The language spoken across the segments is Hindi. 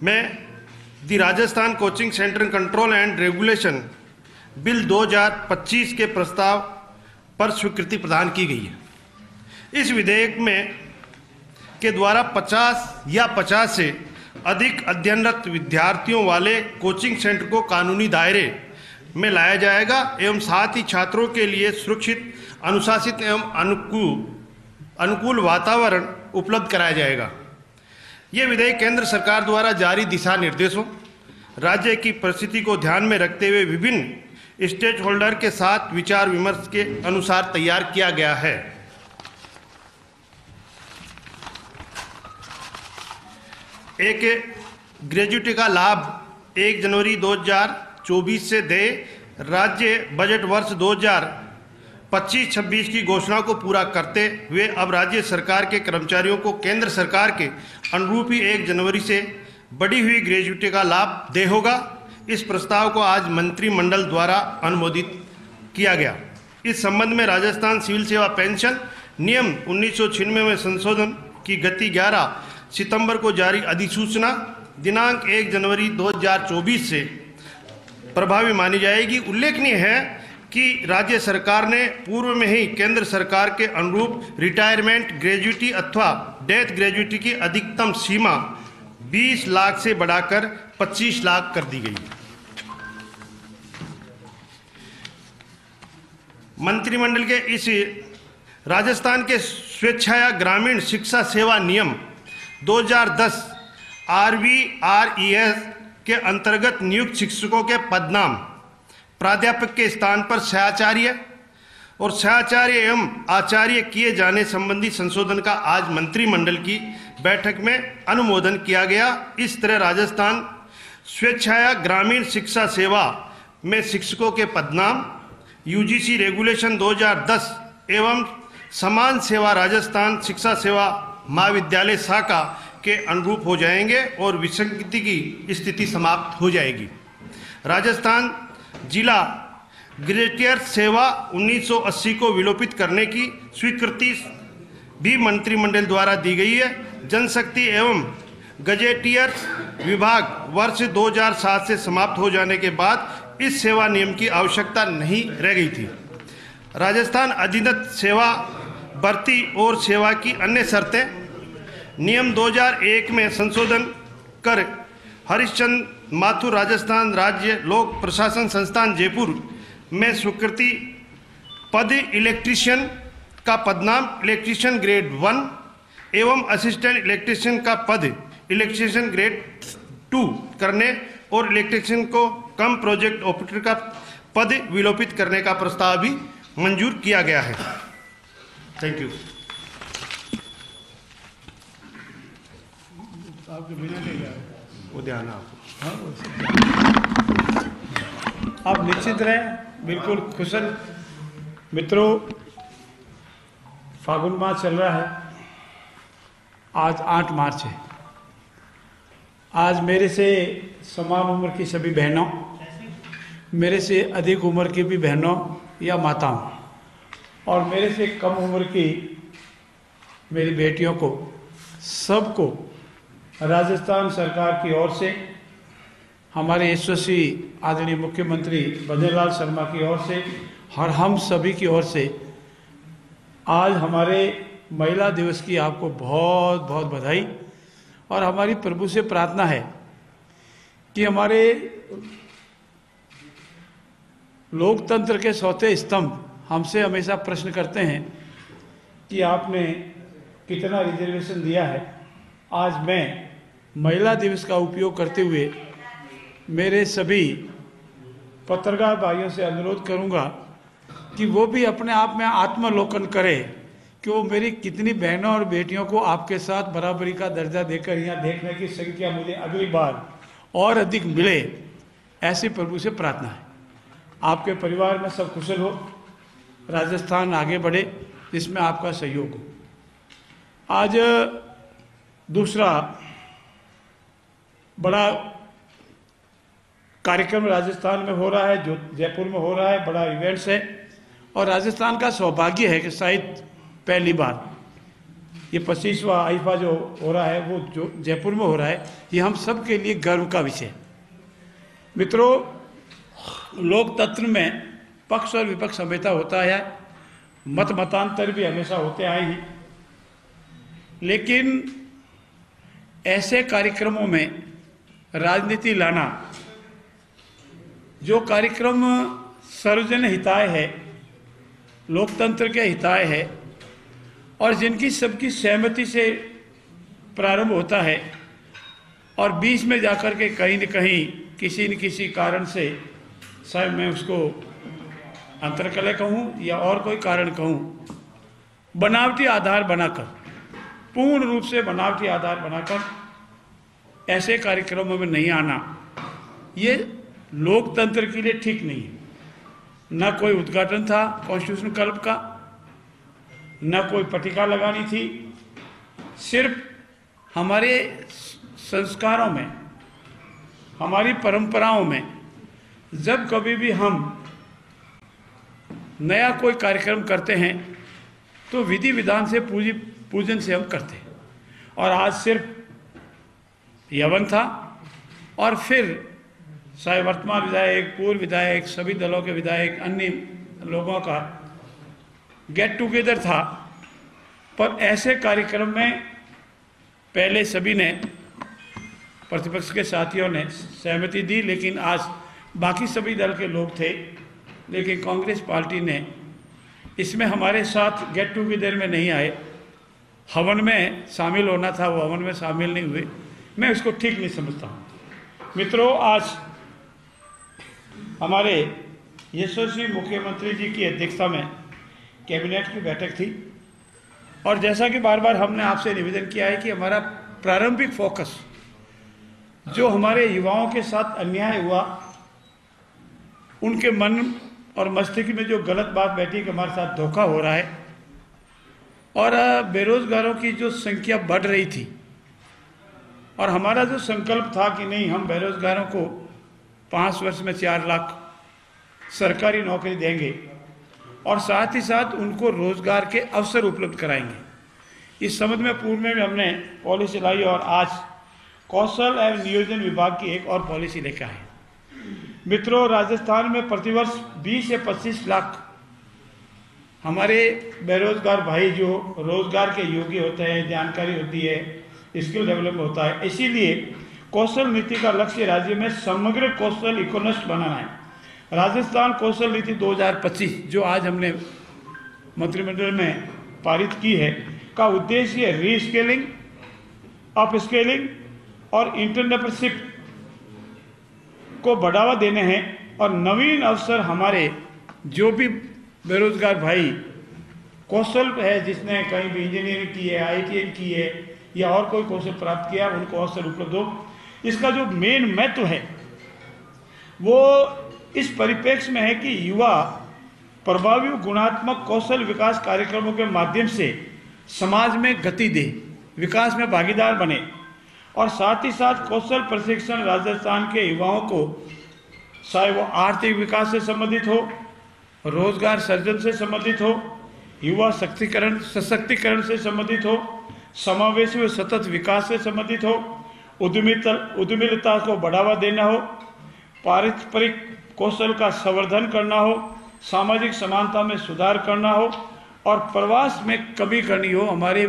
में the Rajasthan coaching centre control and regulation bill 2025 के प्रस्ताव पर स्वीकृति प्रदान की गई है। इस विधेयक में के द्वारा 50 या 50 से अधिक अध्ययनरत विद्यार्थियों वाले कोचिंग सेंटर को कानूनी दायरे में लाया जाएगा एवं साथ ही छात्रों के लिए सुरक्षित, अनुशासित एवं अनुकूल वातावरण उपलब्ध कराया जाएगा। ये विधेयक केंद्र सरकार द्वारा जारी दिशा निर्देशों, राज्य की परिस्थिति को ध्यान में रखते हुए विभिन्न स्टेक होल्डर के साथ विचार विमर्श के अनुसार तैयार किया गया है। एक ग्रेजुएटी का लाभ 1 जनवरी 2024 से दे राज्य बजट वर्ष 2025-26 की घोषणा को पूरा करते हुए अब राज्य सरकार के कर्मचारियों को केंद्र सरकार के अनुरूप ही 1 जनवरी से बढ़ी हुई ग्रेजुएटी का लाभ दे होगा। इस प्रस्ताव को आज मंत्रिमंडल द्वारा अनुमोदित किया गया। इस संबंध में राजस्थान सिविल सेवा पेंशन नियम 1996 में संशोधन की गति 11 सितंबर को जारी अधिसूचना दिनांक 1 जनवरी 2024 से प्रभावी मानी जाएगी। उल्लेखनीय है कि राज्य सरकार ने पूर्व में ही केंद्र सरकार के अनुरूप रिटायरमेंट ग्रेजुएटी अथवा डेथ ग्रेजुएटी की अधिकतम सीमा 20 लाख से बढ़ाकर 25 लाख कर दी गई। मंत्रिमंडल के इस राजस्थान के स्वेच्छाया ग्रामीण शिक्षा सेवा नियम 2010 RVRES के अंतर्गत नियुक्त शिक्षकों के पदनाम प्राध्यापक के स्थान पर सहआचार्य और सहआचार्य एवं आचार्य किए जाने संबंधी संशोधन का आज मंत्रिमंडल की बैठक में अनुमोदन किया गया। इस तरह राजस्थान स्वेच्छाया ग्रामीण शिक्षा सेवा में शिक्षकों के पदनाम UGC रेगुलेशन 2010 एवं समान सेवा राजस्थान शिक्षा सेवा महाविद्यालय शाखा के अनुरूप हो जाएंगे और विसंगति की स्थिति समाप्त हो जाएगी। राजस्थान जिला ग्रेजुएट सेवा 1980 को विलोपित करने की स्वीकृति भी मंत्रिमंडल द्वारा दी गई है। जनशक्ति एवं गजेटियर विभाग वर्ष 2007 से समाप्त हो जाने के बाद इस सेवा नियम की आवश्यकता नहीं रह गई थी। राजस्थान अधिदत्त सेवा भर्ती और सेवा की अन्य शर्तें नियम 2001 में संशोधन कर हरिश्चंद्र माथुर राजस्थान राज्य लोक प्रशासन संस्थान जयपुर में स्वीकृति पद इलेक्ट्रीशियन का पदनाम इलेक्ट्रीशियन ग्रेड 1 एवं असिस्टेंट इलेक्ट्रीशियन का पद इलेक्ट्रीशियन ग्रेड 2 करने और इलेक्ट्रीशियन को कम प्रोजेक्ट ऑपरेटर का पद विलोपित करने का प्रस्ताव भी मंजूर किया गया है। Thank you. वो ध्यान आप निश्चित रहें, बिल्कुल कुशल। मित्रों, फागुन माह चल रहा है। आज 8 मार्च है। आज मेरे से समान उम्र की सभी बहनों, मेरे से अधिक उम्र की भी बहनों या माताओं और मेरे से कम उम्र की मेरी बेटियों को, सबको राजस्थान सरकार की ओर से, हमारे यशस्वी आदरणीय मुख्यमंत्री भजनलाल शर्मा की ओर से और हम सभी की ओर से आज हमारे महिला दिवस की आपको बहुत बहुत बधाई। और हमारी प्रभु से प्रार्थना है कि हमारे लोकतंत्र के चौथे स्तंभ हमसे हमेशा प्रश्न करते हैं कि आपने कितना रिजर्वेशन दिया है। आज मैं महिला दिवस का उपयोग करते हुए मेरे सभी पत्रकार भाइयों से अनुरोध करूंगा कि वो भी अपने आप में आत्मावलोकन करें कि वो मेरी कितनी बहनों और बेटियों को आपके साथ बराबरी का दर्जा देकर यहाँ देखने की संख्या मुझे अगली बार और अधिक मिले, ऐसी प्रभु से प्रार्थना है। आपके परिवार में सब कुशल हो, राजस्थान आगे बढ़े, जिसमें आपका सहयोग हो। आज दूसरा बड़ा कार्यक्रम राजस्थान में हो रहा है, जो जयपुर में हो रहा है, बड़ा इवेंट्स है। और राजस्थान का सौभाग्य है कि शायद पहली बार ये 25वां आईफा जो हो रहा है वो जो जयपुर में हो रहा है, ये हम सब के लिए गर्व का विषय है। मित्रों, लोकतंत्र में पक्ष और विपक्ष हमेशा होता है, मत मतांतर भी हमेशा होते आए हैं, लेकिन ऐसे कार्यक्रमों में राजनीति लाना, जो कार्यक्रम सर्वजन हिताय है, लोकतंत्र के हिताय है और जिनकी सबकी सहमति से प्रारंभ होता है और बीच में जाकर के कहीं न कहीं किसी न किसी कारण से, शायद मैं उसको अंतर्कलह कहूँ या और कोई कारण कहूँ, बनावटी आधार बनाकर, पूर्ण रूप से बनावटी आधार बनाकर ऐसे कार्यक्रमों में नहीं आना, ये लोकतंत्र के लिए ठीक नहीं है। न कोई उद्घाटन था कॉन्स्टिट्यूशन क्लब का, न कोई पट्टिका लगानी थी, सिर्फ हमारे संस्कारों में, हमारी परंपराओं में जब कभी भी हम नया कोई कार्यक्रम करते हैं तो विधि विधान से पूजन से हम करते हैं। और आज सिर्फ यवन था और फिर चाहे वर्तमान विधायक, पूर्व विधायक, सभी दलों के विधायक, अन्य लोगों का गेट टुगेदर था। पर ऐसे कार्यक्रम में पहले सभी ने, प्रतिपक्ष के साथियों ने सहमति दी, लेकिन आज बाकी सभी दल के लोग थे, लेकिन कांग्रेस पार्टी ने इसमें हमारे साथ गेट टुगेदर में नहीं आए। हवन में शामिल होना था, वो हवन में शामिल नहीं हुए। मैं उसको ठीक नहीं समझता हूँ। मित्रों, आज हमारे यशस्वी मुख्यमंत्री जी की अध्यक्षता में कैबिनेट की बैठक थी और जैसा कि बार बार हमने आपसे निवेदन किया है कि हमारा प्रारंभिक फोकस जो हमारे युवाओं के साथ अन्याय हुआ, उनके मन और मस्तिष्क में जो गलत बात बैठी कि हमारे साथ धोखा हो रहा है और बेरोजगारों की जो संख्या बढ़ रही थी, और हमारा जो संकल्प था कि नहीं, हम बेरोजगारों को 5 वर्ष में 4 लाख सरकारी नौकरी देंगे और साथ ही साथ उनको रोजगार के अवसर उपलब्ध कराएंगे। इस संबंध में पूर्व में भी हमने पॉलिसी लाई और आज कौशल एवं नियोजन विभाग की एक और पॉलिसी लेकर आए। मित्रों, राजस्थान में प्रतिवर्ष 20 से 25 लाख हमारे बेरोजगार भाई जो रोजगार के योग्य होते हैं, जानकारी होती है, स्किल डेवलपमेंट होता है। इसीलिए कौशल नीति का लक्ष्य राज्य में समग्र कौशल इकोनॉमिस्ट बनाना है। राजस्थान कौशल नीति 2025 जो आज हमने मंत्रिमंडल में पारित की है, का उद्देश्य रीस्केलिंग, अपस्केलिंग और इंटरप्रेन्योरशिप को बढ़ावा देने हैं और नवीन अवसर हमारे जो भी बेरोजगार भाई कौशल है, जिसने कहीं भी इंजीनियरिंग की है, IIT की है या और कोई कौशल प्राप्त किया, उनको अवसर उपलब्ध हो। इसका जो मेन महत्व है वो इस परिप्रेक्ष्य में है कि युवा प्रभावी गुणात्मक कौशल विकास कार्यक्रमों के माध्यम से समाज में गति दे, विकास में भागीदार बने और साथ ही साथ कौशल प्रशिक्षण राजस्थान के युवाओं को, चाहे वो आर्थिक विकास से संबंधित हो, रोजगार सृजन से संबंधित हो, युवा सशक्तिकरण से संबंधित हो, समावेशी व सतत विकास से संबंधित हो, उद्यमिता को बढ़ावा देना हो, पारस्परिक कौशल का संवर्धन करना हो, सामाजिक समानता में सुधार करना हो और प्रवास में कमी करनी हो। हमारे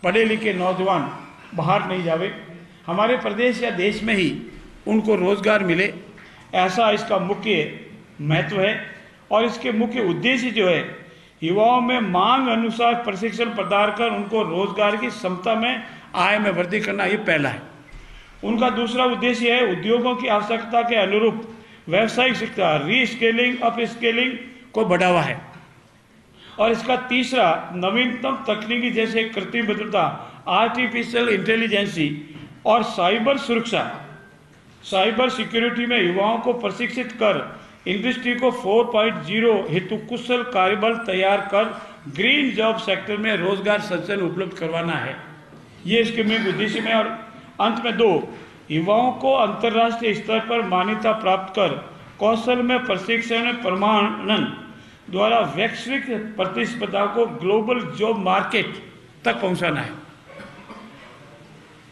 पढ़े लिखे नौजवान बाहर नहीं जावे, हमारे प्रदेश या देश में ही उनको रोजगार मिले, ऐसा इसका मुख्य महत्व है। और इसके मुख्य उद्देश्य जो है, युवाओं में मांग अनुसार प्रशिक्षण प्रदान कर उनको रोजगार की क्षमता में, आय में वृद्धि करना, ये पहला है। उनका दूसरा उद्देश्य है उद्योगों की आवश्यकता के अनुरूप व्यावसायिक शिक्षा, रीस्केलिंग, अपस्केलिंग को बढ़ावा है। और इसका तीसरा नवीनतम तकनीकी जैसे कृत्रिम बुद्धिमत्ता, आर्टिफिशियल इंटेलिजेंसी और साइबर सुरक्षा, साइबर सिक्योरिटी में युवाओं को प्रशिक्षित कर इंडस्ट्री को 4.0 हेतु कुशल कार्यबल तैयार कर ग्रीन जॉब सेक्टर में रोजगार सृजन उपलब्ध करवाना है। ये इसके मुख्य उद्देश्य में। और अंत में 2, युवाओं को अंतर्राष्ट्रीय स्तर पर मान्यता प्राप्त कर कौशल में प्रशिक्षण प्रमाणन द्वारा वैश्विक प्रतिस्पर्धा को ग्लोबल जॉब मार्केट तक पहुंचाना है।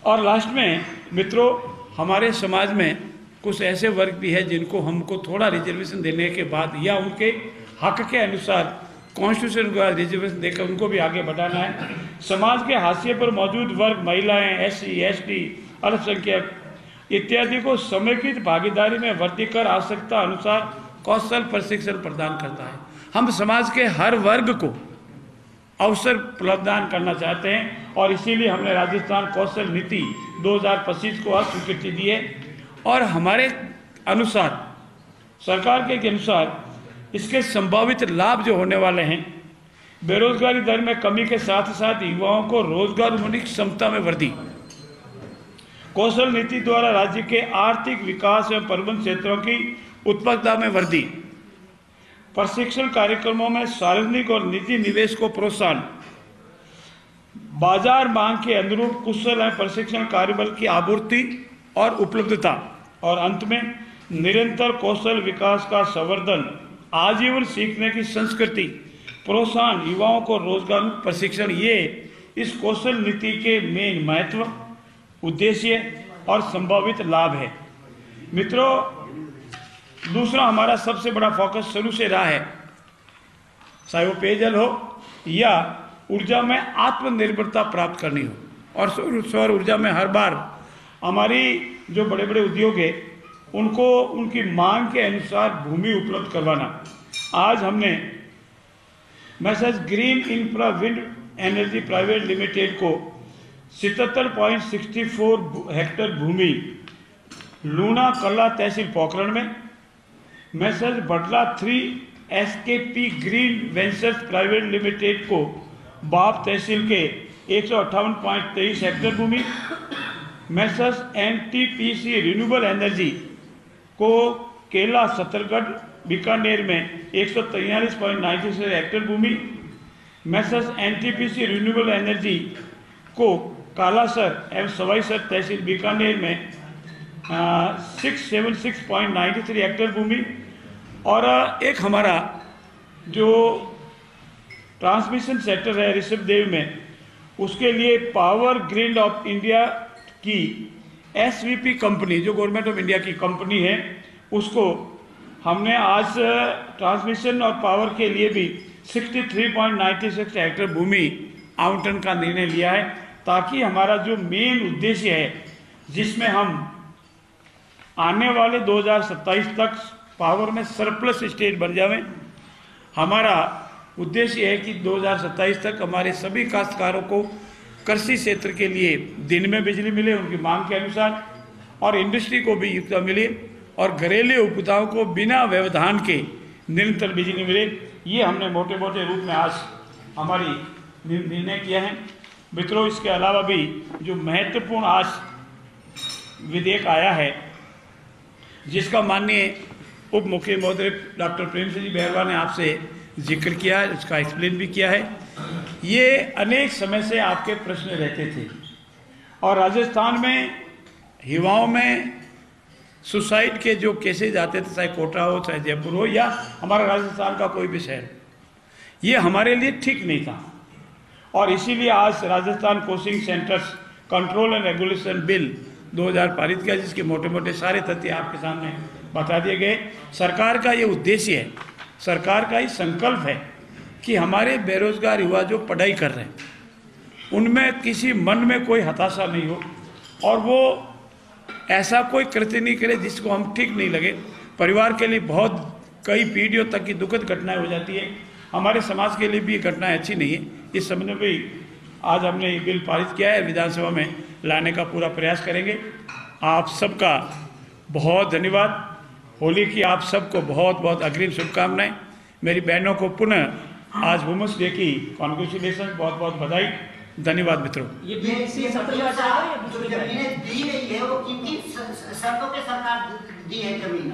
और लास्ट में मित्रों, हमारे समाज में कुछ ऐसे वर्ग भी है जिनको हमको थोड़ा रिजर्वेशन देने के बाद या उनके हक के अनुसार कॉन्स्टिट्यूशन का रिजर्वेशन देकर उनको भी आगे बढ़ाना है। समाज के हाशिए पर मौजूद वर्ग, महिलाएं, SC, ST, अल्पसंख्यक इत्यादि को समेकित भागीदारी में वृद्धि कर आवश्यकता अनुसार कौशल प्रशिक्षण प्रदान करता है। हम समाज के हर वर्ग को अवसर प्रदान करना चाहते हैं और इसीलिए हमने राजस्थान कौशल नीति 2025 को आज स्वीकृति दी है। और हमारे अनुसार, सरकार के अनुसार इसके संभावित लाभ जो होने वाले हैं, बेरोजगारी दर में कमी के साथ साथ युवाओं को रोजगार उन्मुख क्षमता में वृद्धि, कौशल नीति द्वारा राज्य के आर्थिक विकास एवं प्रबंधन क्षेत्रों की उत्पादकता में वृद्धि, प्रशिक्षण कार्यक्रमों में सार्वजनिक और निजी निवेश को प्रोत्साहन, बाजार मांग के अनुरूप कुशल एवं प्रशिक्षण कार्यबल की आपूर्ति और उपलब्धता, और अंत में निरंतर कौशल विकास का संवर्धन, आजीवन सीखने की संस्कृति, प्रोत्साहन, युवाओं को रोजगार प्रशिक्षण, ये इस कौशल नीति के मेन महत्व, उद्देश्य और संभावित लाभ है। मित्रों, दूसरा हमारा सबसे बड़ा फोकस शुरू से रहा है, चाहे वो पेयजल हो या ऊर्जा में आत्मनिर्भरता प्राप्त करनी हो। और सौर ऊर्जा में हर बार हमारी जो बड़े बड़े उद्योग है उनको उनकी मांग के अनुसार भूमि उपलब्ध करवाना। आज हमने message green infra wind energy private limited को 77.64 हेक्टेयर भूमि लूना कला तहसील पोखरण में, मैसेज बटला 3 SKP green ventures private limited को बाप तहसील के 158.23 हेक्टेयर भूमि, मैसेज NTPC रिन्यूएबल एनर्जी को केला सतरगढ़ बीकानेर में 143.96 हेक्टेयर भूमि, मैसेज NTPC रिन्यूएबल एनर्जी को कालासर एवं सवाईसर तहसील बीकानेर में 676.93 हेक्टेयर भूमि, और एक हमारा जो ट्रांसमिशन सेक्टर है ऋषभदेव में, उसके लिए पावर ग्रिड ऑफ इंडिया की SVP कंपनी, जो गवर्नमेंट ऑफ इंडिया की कंपनी है, उसको हमने आज ट्रांसमिशन और पावर के लिए भी 63.96 हेक्टेयर भूमि आवंटन का निर्णय लिया है, ताकि हमारा जो मेन उद्देश्य है, जिसमें हम आने वाले 2027 तक पावर में सरप्लस स्टेट बन जावें। हमारा उद्देश्य है कि 2027 तक हमारे सभी काश्तकारों को कृषि क्षेत्र के लिए दिन में बिजली मिले उनकी मांग के अनुसार, और इंडस्ट्री को भी युक्त मिले, और घरेलू उपभोक्ताओं को बिना व्यवधान के निरंतर बिजली मिले। ये हमने मोटे मोटे रूप में आज हमारी निर्णय किया है। मित्रों, इसके अलावा भी जो महत्वपूर्ण आज विधेयक आया है, जिसका माननीय उप मुख्यमंत्री महोदय डॉक्टर प्रेम सिंह जी बैरवा ने आपसे जिक्र किया है, उसका एक्सप्लेन भी किया है। ये अनेक समय से आपके प्रश्न रहते थे, और राजस्थान में युवाओं में सुसाइड के जो केसेज आते थे, चाहे कोटा हो, चाहे जयपुर हो, या हमारा राजस्थान का कोई भी शहर, ये हमारे लिए ठीक नहीं था। और इसीलिए आज Rajasthan coaching centres control and regulation bill 2000 पारित किया, जिसके मोटे मोटे सारे तथ्य आपके सामने बता दिए गए। सरकार का ये उद्देश्य है, सरकार का ही संकल्प है कि हमारे बेरोजगार युवा जो पढ़ाई कर रहे हैं, उनमें किसी मन में कोई हताशा नहीं हो, और वो ऐसा कोई कृत्य नहीं करे जिसको हम ठीक नहीं लगे। परिवार के लिए बहुत कई पीढ़ियों तक की दुखद घटनाएं हो जाती है, हमारे समाज के लिए भी ये घटनाएं अच्छी नहीं है। इस संबंध में भी आज हमने ये बिल पारित किया है, विधानसभा में लाने का पूरा प्रयास करेंगे। आप सबका बहुत धन्यवाद। होली की आप सबको बहुत बहुत अग्रिम शुभकामनाएं। मेरी बहनों को पुनः आज वुमेन्स डे की कॉन्ग्रेचुलेशन, बहुत बहुत बधाई। धन्यवाद मित्रों। ये जो जमीनें दी गई है वो किन किन शर्तों पे सरकार दी है जमीन?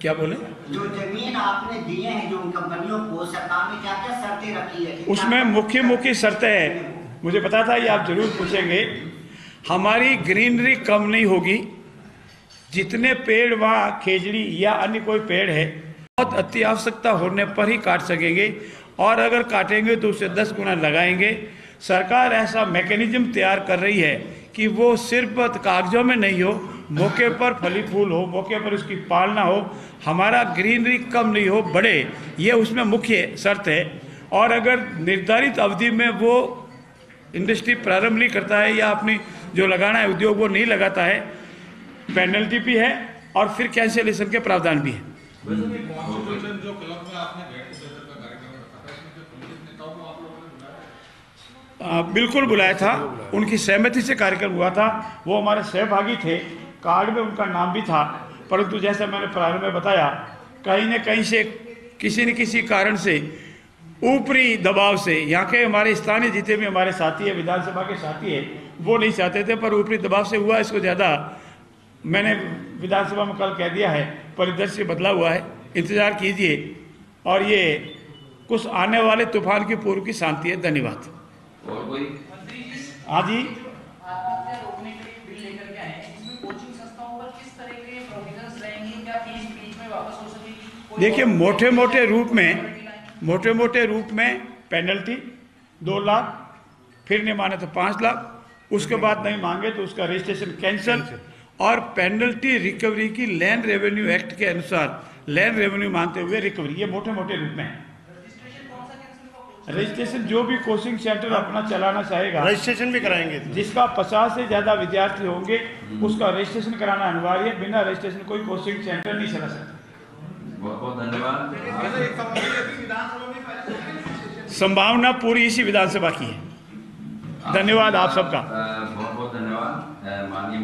क्या बोले? जो जमीन आपने दिए हैं जो कंपनियों को, सरकार ने क्या क्या शर्तें रखी है? उसमें मुख्य शर्तें है, मुझे पता था ये आप जरूर पूछेंगे। हमारी ग्रीनरी कम नहीं होगी, जितने पेड़ वहाँ खेजड़ी या अन्य कोई पेड़ है बहुत अति आवश्यकता होने पर ही काट सकेंगे, और अगर काटेंगे तो उससे 10 गुना लगाएंगे। सरकार ऐसा मैकेनिज्म तैयार कर रही है कि वो सिर्फ कागजों में नहीं हो, मौके पर फली फूल हो, मौके पर उसकी पालना हो, हमारा ग्रीनरी कम नहीं हो, बढ़े, ये उसमें मुख्य शर्त है। और अगर निर्धारित अवधि में वो इंडस्ट्री प्रारंभ नहीं करता है या अपनी जो लगाना है उद्योग वो नहीं लगाता है, पेनल्टी भी है और फिर कैंसिलेशन के प्रावधान भी है। बिल्कुल बुलाया था, उनकी सहमति से कार्यक्रम हुआ था, वो हमारे सहभागी थे, कार्ड में उनका नाम भी था, परंतु जैसा मैंने प्रारंभ में बताया, कहीं न कहीं से किसी न किसी कारण से ऊपरी दबाव से यहाँ के हमारे स्थानीय जितने भी हमारे साथी है, विधानसभा के साथी है, वो नहीं चाहते थे, पर ऊपरी दबाव से हुआ इसको ज़्यादा। मैंने विधानसभा में कल कह दिया है, परिदृश्य बदला हुआ है, इंतजार कीजिए और ये कुछ आने वाले तूफान की पूर्व की शांति है। धन्यवाद। और कोई? हाँ जी, आत्महत्या रोकने के लिए बिल लेकर के आए, इसमें कोचिंग संस्थाओं पर किस तरह के प्रोविजंस रहेंगे, क्या फीस बीच में वापस हो सकेगी? देखिए मोटे मोटे रूप में पेनल्टी 2 लाख, फिर नहीं माने तो 5 लाख, उसके बाद नहीं मांगे तो उसका रजिस्ट्रेशन कैंसिल, और पेनल्टी रिकवरी की लैंड रेवेन्यू एक्ट के अनुसार लैंड रेवेन्यू मानते हुए रिकवरी, ये मोटे रूप में है। रजिस्ट्रेशन जो भी कोचिंग सेंटर अपना चलाना चाहेगा, रजिस्ट्रेशन भी कराएंगे। जिसका 50 से ज़्यादा विद्यार्थी होंगे उसका रजिस्ट्रेशन कराना अनिवार्य है, बिना रजिस्ट्रेशन कोई कोचिंग सेंटर नहीं चला सकता। बहुत बहुत धन्यवाद। संभावना पूरी इसी विधानसभा की है। धन्यवाद आप सबका। बहुत बहुत धन्यवाद माननीय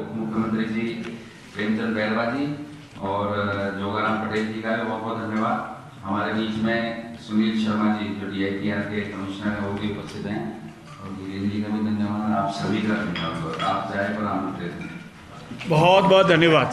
उप मुख्यमंत्री जी प्रेमचंद बैरवा जी और जोगाराम पटेल जी का भी बहुत बहुत धन्यवाद। हमारे बीच में सुनील शर्मा जी जो DITR के कमिश्नर हैं वो भी उपस्थित हैं, और गिरीन जी का भी धन्यवाद। आप सभी का धन्यवाद। आप जाए पर आमंत्रित हैं। बहुत बहुत धन्यवाद।